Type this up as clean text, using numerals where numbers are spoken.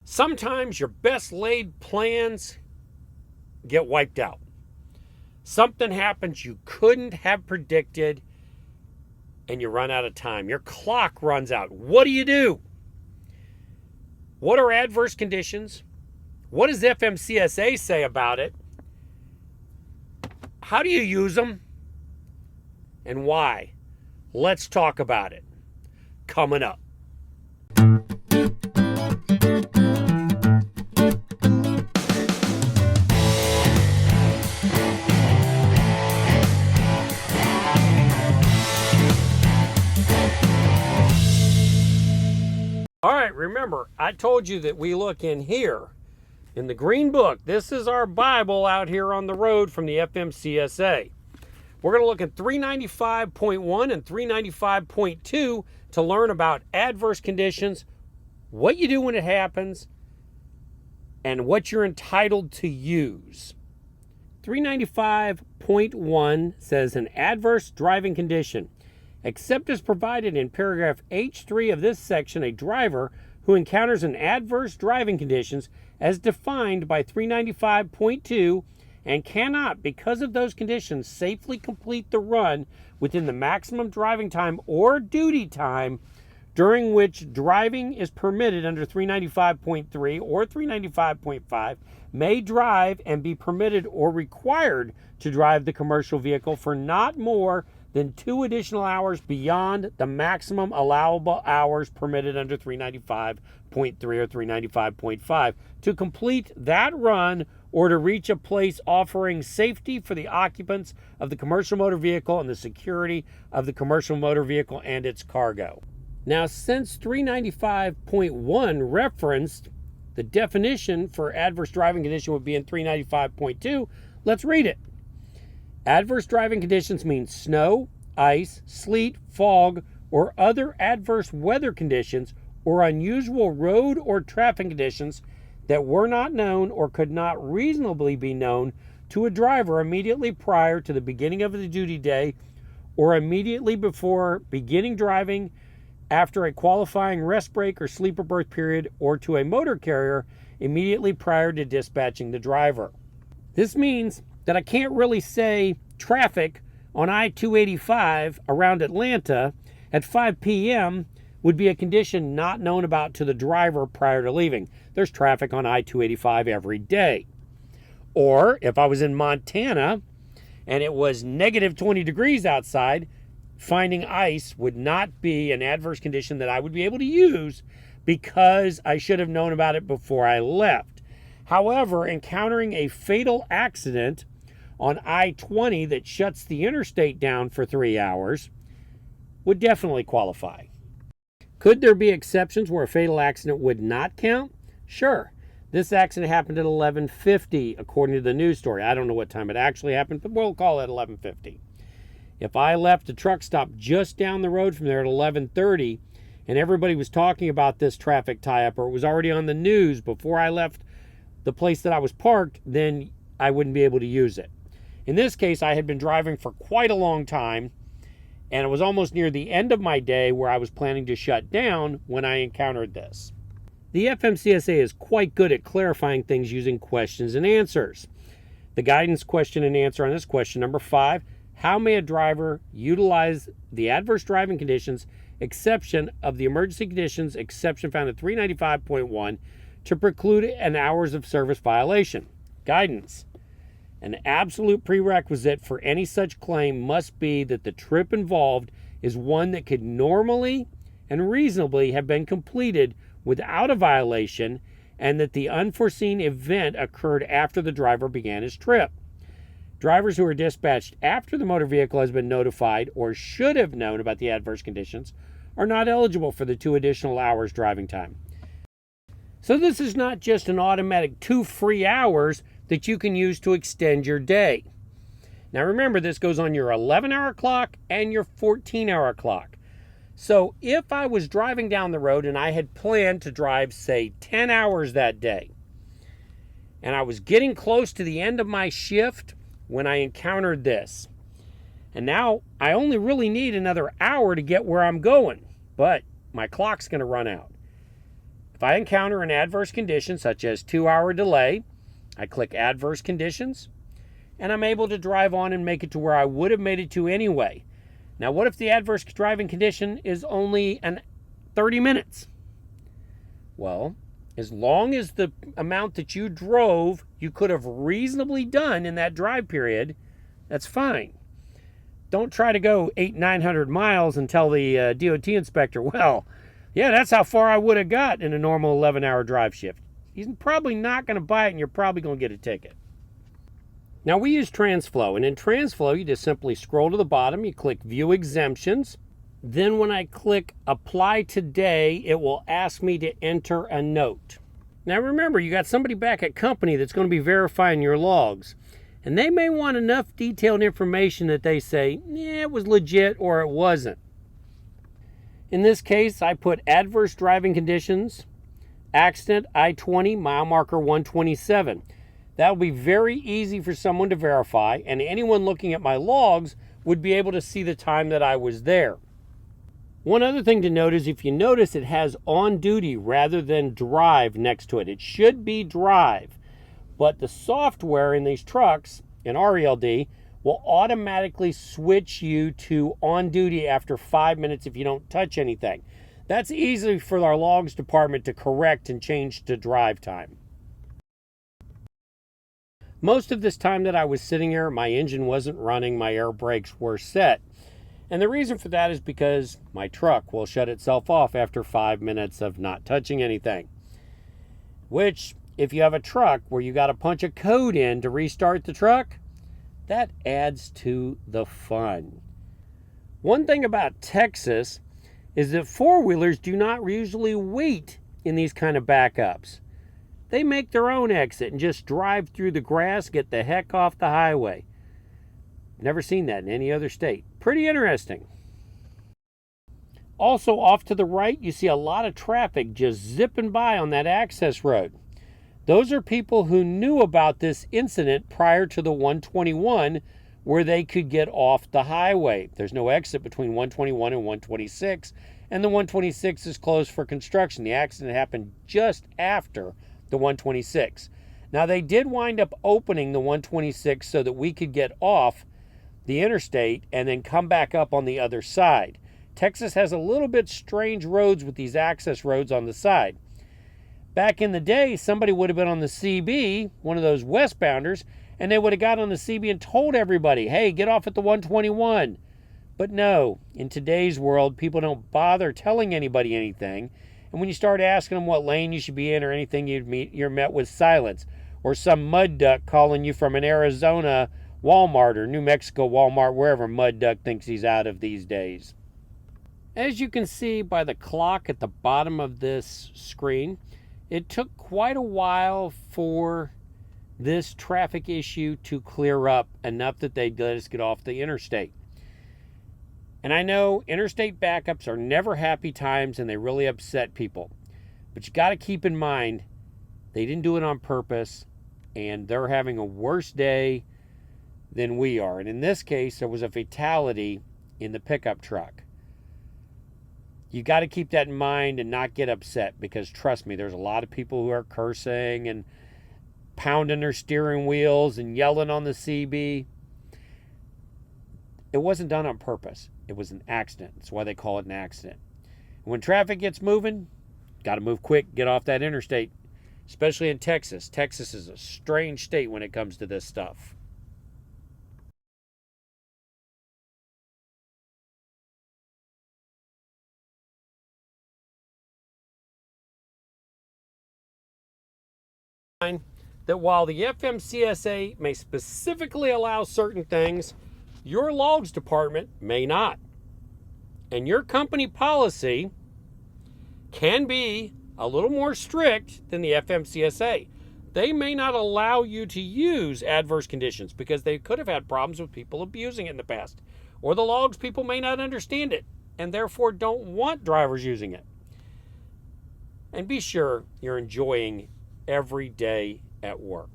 Sometimes your best laid plans get wiped out. Something happens you couldn't have predicted and you run out of time. Your clock runs out. What do? What are adverse conditions? What does FMCSA say about it? How do you use them? And why? Let's talk about it. Coming up. All right, remember, I told you that we look in here in the green book. This is our Bible out here on the road from the FMCSA. We're going to look at 395.1 and 395.2 to learn about adverse conditions, what you do when it happens, and what you're entitled to use. 395.1 says an adverse driving condition. Except as provided in paragraph H3 of this section, a driver who encounters an adverse driving conditions as defined by 395.2 and cannot, because of those conditions, safely complete the run within the maximum driving time or duty time during which driving is permitted under 395.3 or 395.5 may drive and be permitted or required to drive the commercial vehicle for not more than 2 additional hours beyond the maximum allowable hours permitted under 395.3 or 395.5 to complete that run or to reach a place offering safety for the occupants of the commercial motor vehicle and the security of the commercial motor vehicle and its cargo. Now, since 395.1 referenced the definition for adverse driving condition would be in 395.2, let's read it. Adverse driving conditions mean snow, ice, sleet, fog, or other adverse weather conditions or unusual road or traffic conditions that were not known or could not reasonably be known to a driver immediately prior to the beginning of the duty day or immediately before beginning driving after a qualifying rest break or sleeper berth period or to a motor carrier immediately prior to dispatching the driver. This means that I can't really say traffic on I-285 around Atlanta at 5 p.m. would be a condition not known about to the driver prior to leaving. There's traffic on I-285 every day. Or if I was in Montana and it was negative 20 degrees outside, finding ice would not be an adverse condition that I would be able to use because I should have known about it before I left. However, encountering a fatal accident on I-20 that shuts the interstate down for 3 hours would definitely qualify. Could there be exceptions where a fatal accident would not count? Sure. This accident happened at 11:50 according to the news story. I don't know what time it actually happened, but we'll call it 11:50. If I left a truck stop just down the road from there at 11:30 and everybody was talking about this traffic tie-up or it was already on the news before I left the place that I was parked, then I wouldn't be able to use it. In this case, I had been driving for quite a long time, and it was almost near the end of my day where I was planning to shut down when I encountered this. The FMCSA is quite good at clarifying things using questions and answers. The guidance question and answer on this question, number 5, how may a driver utilize the adverse driving conditions exception of the emergency conditions exception found in 395.1 to preclude an hours of service violation? Guidance. An absolute prerequisite for any such claim must be that the trip involved is one that could normally and reasonably have been completed without a violation and that the unforeseen event occurred after the driver began his trip. Drivers who are dispatched after the motor vehicle has been notified or should have known about the adverse conditions are not eligible for the 2 additional hours driving time. So this is not just an automatic 2 free hours that you can use to extend your day. Now remember, this goes on your 11-hour clock and your 14-hour clock. So if I was driving down the road and I had planned to drive, say, 10 hours that day, and I was getting close to the end of my shift when I encountered this, and now I only really need another hour to get where I'm going, but my clock's going to run out. If I encounter an adverse condition, such as 2-hour delay, I click Adverse Conditions, and I'm able to drive on and make it to where I would have made it to anyway. Now, what if the adverse driving condition is only 30 minutes? Well, as long as the amount that you drove you could have reasonably done in that drive period, that's fine. Don't try to go 800-900 miles and tell the DOT inspector, well, yeah, that's how far I would have got in a normal 11-hour drive shift. He's probably not going to buy it, and you're probably going to get a ticket. Now, we use TransFlow, and in TransFlow, you just simply scroll to the bottom, you click View Exemptions. Then when I click Apply Today, it will ask me to enter a note. Now remember, you got somebody back at company that's going to be verifying your logs, and they may want enough detailed information that they say, yeah, it was legit or it wasn't. In this case, I put adverse driving conditions, accident I-20, mile marker 127. That will be very easy for someone to verify, and anyone looking at my logs would be able to see the time that I was there. One other thing to note is if you notice it has on duty rather than drive next to it. It should be drive, but the software in these trucks, in RELD, will automatically switch you to on duty after 5 minutes if you don't touch anything. That's easy for our logs department to correct and change to drive time. Most of this time that I was sitting here, my engine wasn't running, my air brakes were set. And the reason for that is because my truck will shut itself off after 5 minutes of not touching anything. Which, if you have a truck where you got to punch a code in to restart the truck, that adds to the fun. One thing about Texas is that four-wheelers do not usually wait in these kind of backups. They make their own exit and just drive through the grass, get the heck off the highway. Never seen that in any other state. Pretty interesting. Also, off to the right, you see a lot of traffic just zipping by on that access road. Those are people who knew about this incident prior to the 121 where they could get off the highway. There's no exit between 121 and 126, and the 126 is closed for construction. The accident happened just after the 126. Now, they did wind up opening the 126 so that we could get off the interstate and then come back up on the other side. Texas has a little bit strange roads with these access roads on the side. Back in the day, somebody would have been on the CB, one of those westbounders, and they would have got on the CB and told everybody, hey, get off at the 121. But no, in today's world, people don't bother telling anybody anything. And when you start asking them what lane you should be in or anything, you're met with silence. Or some mud duck calling you from an Arizona Walmart or New Mexico Walmart, wherever mud duck thinks he's out of these days. As you can see by the clock at the bottom of this screen, it took quite a while for this traffic issue to clear up enough that they let us get off the interstate. And I know interstate backups are never happy times and they really upset people. But you got to keep in mind, they didn't do it on purpose and they're having a worse day than we are. And in this case, there was a fatality in the pickup truck. You got to keep that in mind and not get upset because trust me, there's a lot of people who are cursing and pounding their steering wheels and yelling on the CB. It wasn't done on purpose. It was an accident. That's why they call it an accident. When traffic gets moving, got to move quick, get off that interstate, especially in Texas. Texas is a strange state when it comes to this stuff. That while the FMCSA may specifically allow certain things, your logs department may not. And your company policy can be a little more strict than the FMCSA. They may not allow you to use adverse conditions because they could have had problems with people abusing it in the past. Or the logs people may not understand it and therefore don't want drivers using it. And be sure you're enjoying every day at work.